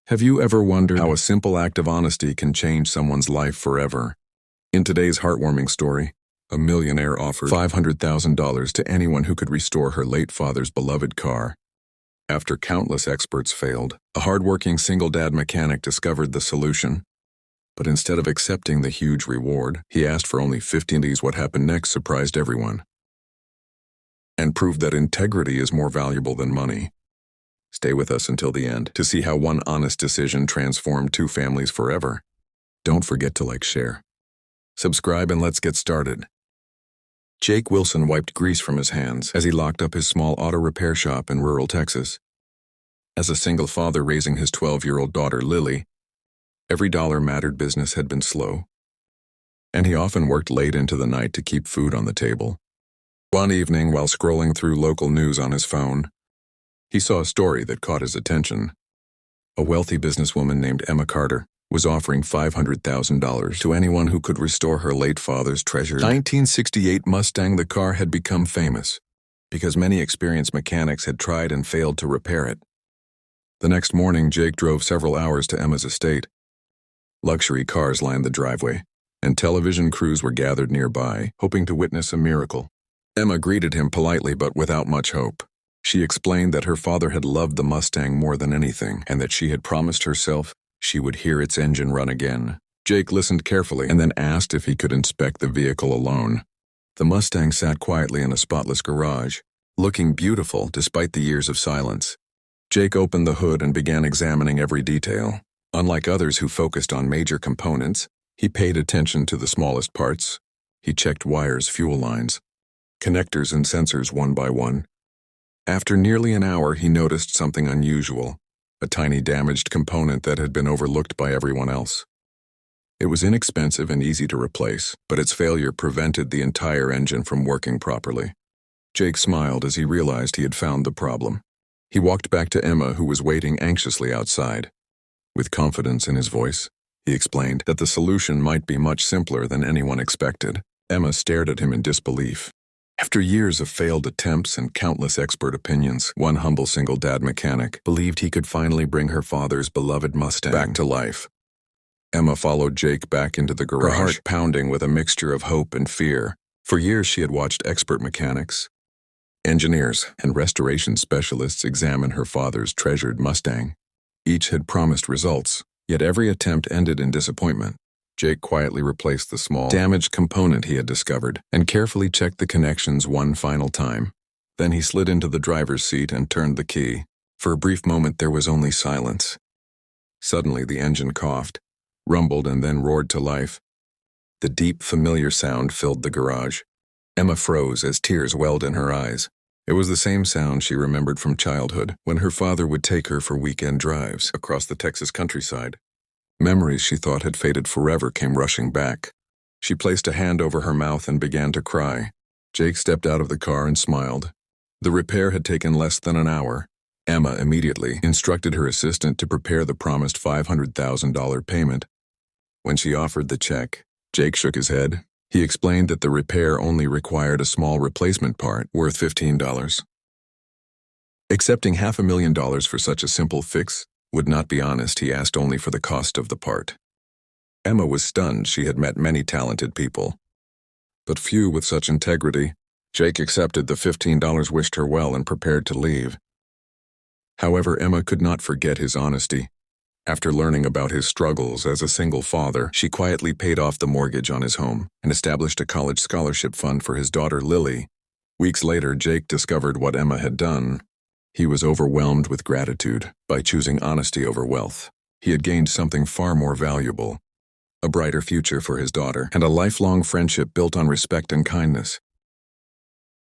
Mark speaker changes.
Speaker 1: Have you ever wondered how a simple act of honesty can change someone's life forever? In today's heartwarming story, a millionaire offered $500,000 to anyone who could restore her late father's beloved car. After countless experts failed, a hardworking single-dad mechanic discovered the solution. But instead of accepting the huge reward, he asked for only $50. What happened next surprised everyone and proved that integrity is more valuable than money. Stay with us until the end to see how one honest decision transformed two families forever. Don't forget to like, share, subscribe, and let's get started. Jake Wilson wiped grease from his hands as he locked up his small auto repair shop in rural Texas. As a single father raising his 12-year-old daughter Lily, every dollar mattered. Business had been slow, and he often worked late into the night to keep food on the table. One evening, while scrolling through local news on his phone, he saw a story that caught his attention. A wealthy businesswoman named Emma Carter was offering $500,000 to anyone who could restore her late father's treasured 1968 Mustang. The car had become famous because many experienced mechanics had tried and failed to repair it. The next morning, Jake drove several hours to Emma's estate. Luxury cars lined the driveway, and television crews were gathered nearby, hoping to witness a miracle. Emma greeted him politely but without much hope. She explained that her father had loved the Mustang more than anything, and that she had promised herself she would hear its engine run again. Jake listened carefully and then asked if he could inspect the vehicle alone. The Mustang sat quietly in a spotless garage, looking beautiful despite the years of silence. Jake opened the hood and began examining every detail. Unlike others who focused on major components, he paid attention to the smallest parts. He checked wires, fuel lines, connectors, and sensors one by one. After nearly an hour, he noticed something unusual, a tiny damaged component that had been overlooked by everyone else. It was inexpensive and easy to replace, but its failure prevented the entire engine from working properly. Jake smiled as he realized he had found the problem. He walked back to Emma, who was waiting anxiously outside. With confidence in his voice, he explained that the solution might be much simpler than anyone expected. Emma stared at him in disbelief. After years of failed attempts and countless expert opinions, one humble single-dad mechanic believed he could finally bring her father's beloved Mustang back to life. Emma followed Jake back into the garage, her heart pounding with a mixture of hope and fear. For years she had watched expert mechanics, engineers, and restoration specialists examine her father's treasured Mustang. Each had promised results, yet every attempt ended in disappointment. Jake quietly replaced the small, damaged component he had discovered and carefully checked the connections one final time. Then he slid into the driver's seat and turned the key. For a brief moment, there was only silence. Suddenly, the engine coughed, rumbled, and then roared to life. The deep, familiar sound filled the garage. Emma froze as tears welled in her eyes. It was the same sound she remembered from childhood, when her father would take her for weekend drives across the Texas countryside. Memories she thought had faded forever came rushing back. She placed a hand over her mouth and began to cry. Jake stepped out of the car and smiled. The repair had taken less than an hour. Emma immediately instructed her assistant to prepare the promised $500,000 payment. When she offered the check, Jake shook his head. He explained that the repair only required a small replacement part worth $15. Accepting $500,000 for such a simple fix would not be honest. He asked only for the cost of the part. Emma was stunned. She had met many talented people, but few with such integrity. Jake accepted the $15, wished her well, and prepared to leave. However, Emma could not forget his honesty. After learning about his struggles as a single father, she quietly paid off the mortgage on his home and established a college scholarship fund for his daughter Lily. Weeks later, Jake discovered what Emma had done. He was overwhelmed with gratitude. By choosing honesty over wealth, he had gained something far more valuable: a brighter future for his daughter and a lifelong friendship built on respect and kindness.